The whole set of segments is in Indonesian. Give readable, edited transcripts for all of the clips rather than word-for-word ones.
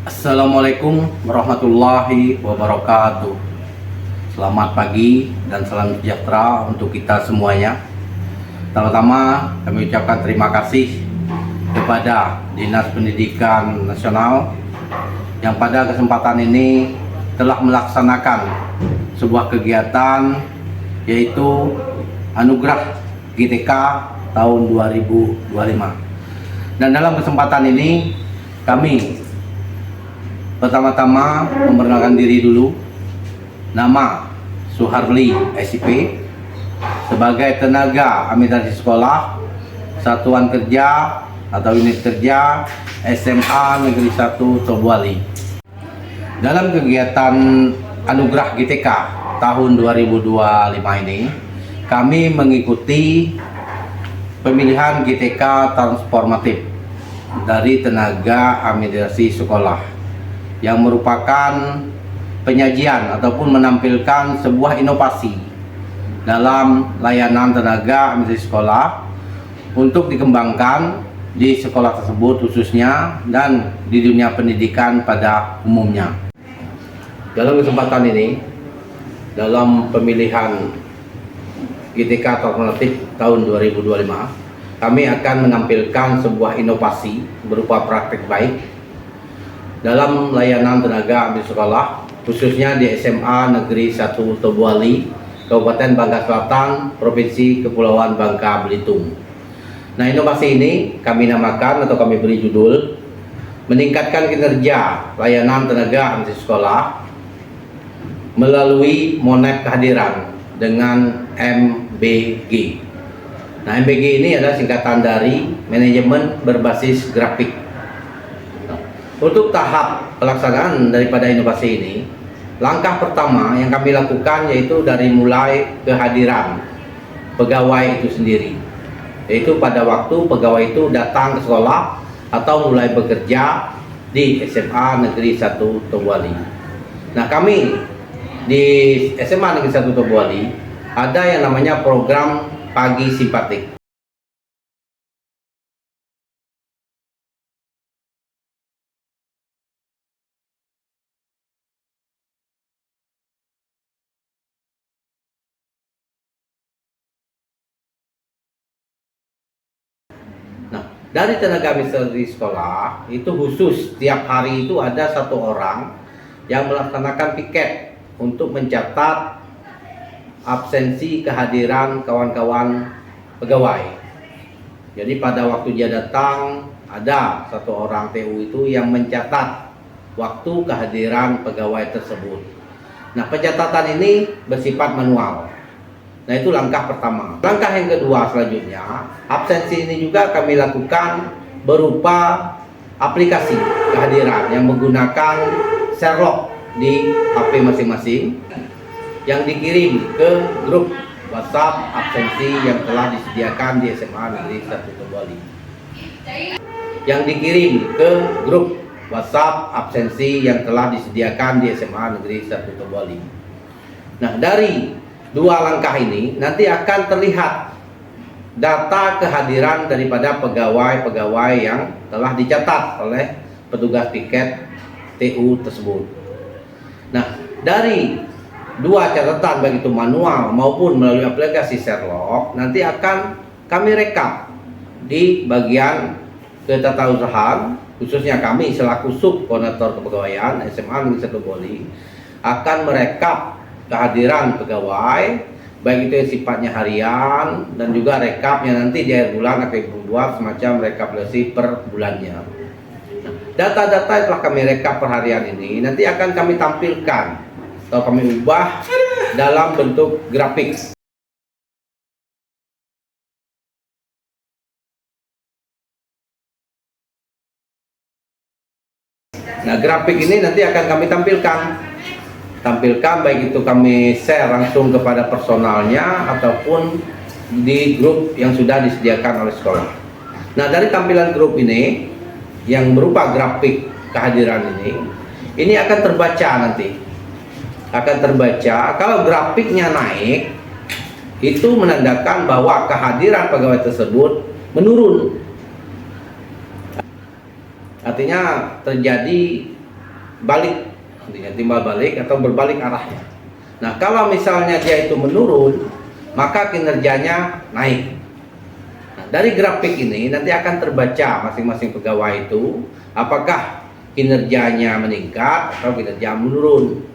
Assalamualaikum warahmatullahi wabarakatuh. Selamat pagi dan salam sejahtera untuk kita semuanya. Pertama-tama kami ucapkan terima kasih kepada Dinas Pendidikan Nasional yang pada kesempatan ini telah melaksanakan sebuah kegiatan, yaitu Anugerah GTK tahun 2025. Dan dalam kesempatan ini kami pertama-tama memperkenalkan diri dulu. Nama Suharli SIP, sebagai tenaga administrasi sekolah Satuan Kerja atau Unit Kerja SMA Negeri 1 Tobuali. Dalam kegiatan Anugerah GTK tahun 2025 ini, kami mengikuti pemilihan GTK transformatif dari tenaga administrasi sekolah, yang merupakan penyajian ataupun menampilkan sebuah inovasi dalam layanan tenaga administrasi sekolah untuk dikembangkan di sekolah tersebut khususnya dan di dunia pendidikan pada umumnya. Dalam kesempatan ini, dalam pemilihan GTK transformatif tahun 2025, kami akan menampilkan sebuah inovasi berupa praktek baik dalam layanan tenaga administrasi sekolah, khususnya di SMA Negeri 1 Tobuali, Kabupaten Bangka Selatan, Provinsi Kepulauan Bangka Belitung. Nah, inovasi ini kami namakan atau kami beri judul meningkatkan kinerja layanan tenaga administrasi sekolah melalui Monep Kehadiran dengan MBG. Nah, MBG ini adalah singkatan dari Manajemen Berbasis Grafik. Untuk tahap pelaksanaan daripada inovasi ini, langkah pertama yang kami lakukan yaitu dari mulai kehadiran pegawai itu sendiri, yaitu pada waktu pegawai itu datang ke sekolah atau mulai bekerja di SMA Negeri 1 Tobuali. Nah, kami di SMA Negeri 1 Tobuali ada yang namanya program Pagi Simpatik. Nah, dari tenaga administrasi sekolah itu khusus tiap hari itu ada satu orang yang melaksanakan piket untuk mencatat absensi kehadiran kawan-kawan pegawai. Jadi pada waktu dia datang, ada satu orang TU itu yang mencatat waktu kehadiran pegawai tersebut. Nah, pencatatan ini bersifat manual. Nah, itu langkah pertama. Langkah yang kedua selanjutnya, absensi ini juga kami lakukan berupa aplikasi kehadiran yang menggunakan Sherlock di HP masing-masing, yang dikirim ke grup WhatsApp absensi yang telah disediakan di SMA Negeri 1 Tobuali. Yang dikirim ke grup WhatsApp absensi yang telah disediakan di SMA Negeri 1 Tobuali. Nah, dari dua langkah ini nanti akan terlihat data kehadiran daripada pegawai-pegawai yang telah dicatat oleh petugas piket TU tersebut. Nah, dari dua catatan baik itu manual maupun melalui aplikasi Sherlock nanti akan kami rekap di bagian ketatausahaan, khususnya kami selaku subkoordinator kepegawaian SMA Negeri 1 Tobuali akan merekap kehadiran pegawai baik itu yang sifatnya harian dan juga rekapnya nanti di akhir bulan akan dibuat semacam rekapitulasi per bulannya. Data-data yang telah kami rekap per harian ini nanti akan kami tampilkan atau kami ubah dalam bentuk grafik. Nah, grafik ini nanti akan kami tampilkan baik itu kami share langsung kepada personalnya ataupun di grup yang sudah disediakan oleh sekolah. Nah, dari tampilan grup ini yang berupa grafik kehadiran ini akan terbaca nanti. Akan terbaca kalau grafiknya naik, itu menandakan bahwa kehadiran pegawai tersebut menurun. Artinya terjadi balik, artinya timbal balik atau berbalik arahnya. Nah, kalau misalnya dia itu menurun, maka kinerjanya naik. Nah, dari grafik ini nanti akan terbaca masing-masing pegawai itu apakah kinerjanya meningkat atau kinerja menurun.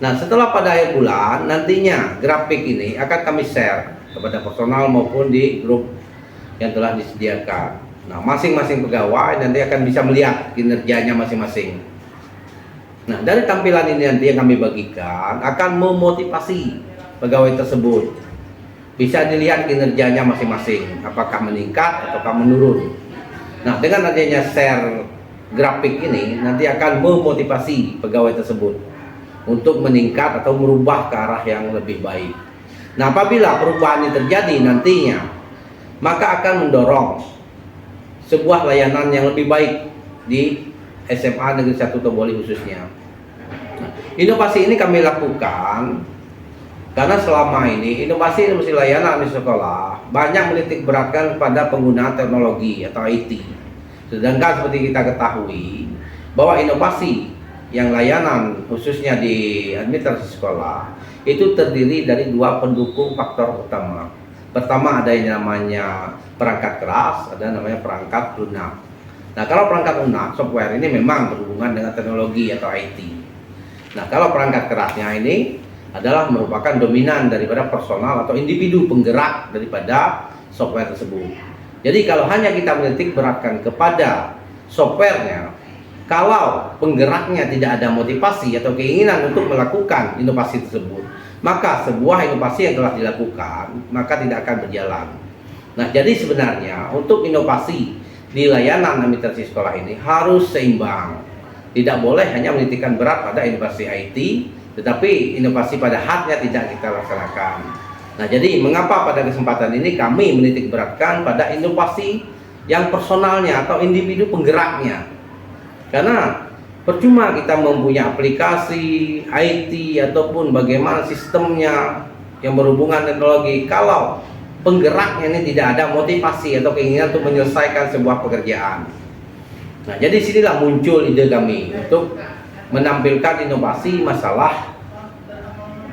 Nah, setelah pada akhir bulan nantinya grafik ini akan kami share kepada personal maupun di grup yang telah disediakan. Nah, masing-masing pegawai nanti akan bisa melihat kinerjanya masing-masing. Nah, dari tampilan ini nanti yang kami bagikan akan memotivasi pegawai tersebut. Bisa dilihat kinerjanya masing-masing, apakah meningkat ataukah menurun. Nah, dengan adanya share grafik ini nanti akan memotivasi pegawai tersebut untuk meningkat atau merubah ke arah yang lebih baik. Nah, apabila perubahan ini terjadi nantinya, maka akan mendorong sebuah layanan yang lebih baik di SMA Negeri 1 Toboli khususnya. Nah, inovasi ini kami lakukan karena selama ini inovasi layanan di sekolah banyak menitik beratkan pada penggunaan teknologi atau IT. Sedangkan seperti kita ketahui bahwa inovasi yang layanan khususnya di administrasi sekolah itu terdiri dari dua pendukung faktor utama. Pertama ada yang namanya perangkat keras, ada namanya perangkat lunak. Nah, kalau perangkat lunak, software ini memang berhubungan dengan teknologi atau IT. Nah, kalau perangkat kerasnya ini adalah merupakan dominan daripada personal atau individu penggerak daripada software tersebut. Jadi kalau hanya kita menitik beratkan kepada softwarenya, kalau penggeraknya tidak ada motivasi atau keinginan untuk melakukan inovasi tersebut, maka sebuah inovasi yang telah dilakukan maka tidak akan berjalan. Nah, jadi sebenarnya untuk inovasi di layanan administrasi sekolah ini harus seimbang. Tidak boleh hanya menitikkan berat pada inovasi IT, tetapi inovasi pada hardnya tidak kita laksanakan. Nah, jadi mengapa pada kesempatan ini kami menitik beratkan pada inovasi yang personalnya atau individu penggeraknya. Karena percuma kita mempunyai aplikasi IT ataupun bagaimana sistemnya yang berhubungan teknologi kalau penggeraknya ini tidak ada motivasi atau keinginan untuk menyelesaikan sebuah pekerjaan. Nah, jadi sinilah muncul ide kami untuk menampilkan inovasi masalah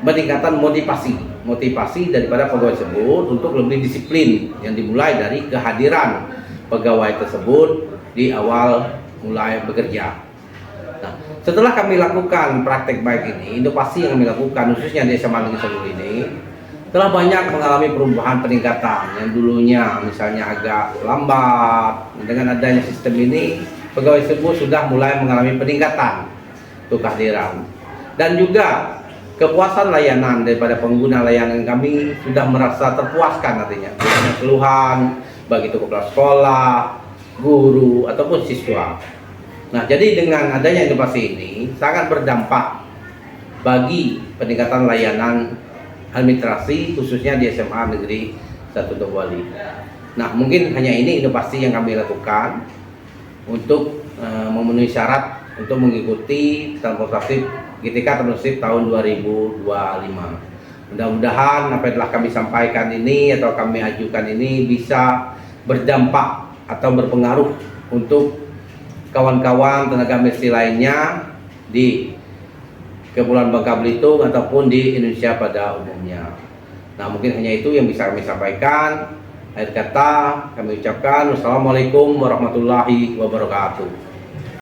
peningkatan motivasi daripada pegawai tersebut untuk lebih disiplin yang dimulai dari kehadiran pegawai tersebut di awal mulai bekerja. Nah, setelah kami lakukan praktek baik ini, inovasi yang kami lakukan khususnya di SMA Negeri 1 ini telah banyak mengalami perubahan peningkatan. Yang dulunya misalnya agak lambat, dengan adanya sistem ini pegawai tersebut sudah mulai mengalami peningkatan untuk kehadiran. Dan juga kepuasan layanan daripada pengguna layanan kami sudah merasa terpuaskan, artinya tidak ada keluhan bagi kepala sekolah, guru ataupun siswa. Nah, jadi dengan adanya inovasi ini sangat berdampak bagi peningkatan layanan administrasi khususnya di SMA Negeri 1 Toboli. Nah, mungkin hanya ini inovasi yang kami lakukan untuk memenuhi syarat untuk mengikuti transportasi GTK Transportasi tahun 2025. Mudah-mudahan apa yang telah kami sampaikan ini atau kami ajukan ini bisa berdampak atau berpengaruh untuk kawan-kawan tenaga medis lainnya di Kepulauan Bangka Belitung ataupun di Indonesia pada umumnya. Nah, mungkin hanya itu yang bisa kami sampaikan. Akhir kata kami ucapkan wassalamualaikum warahmatullahi wabarakatuh.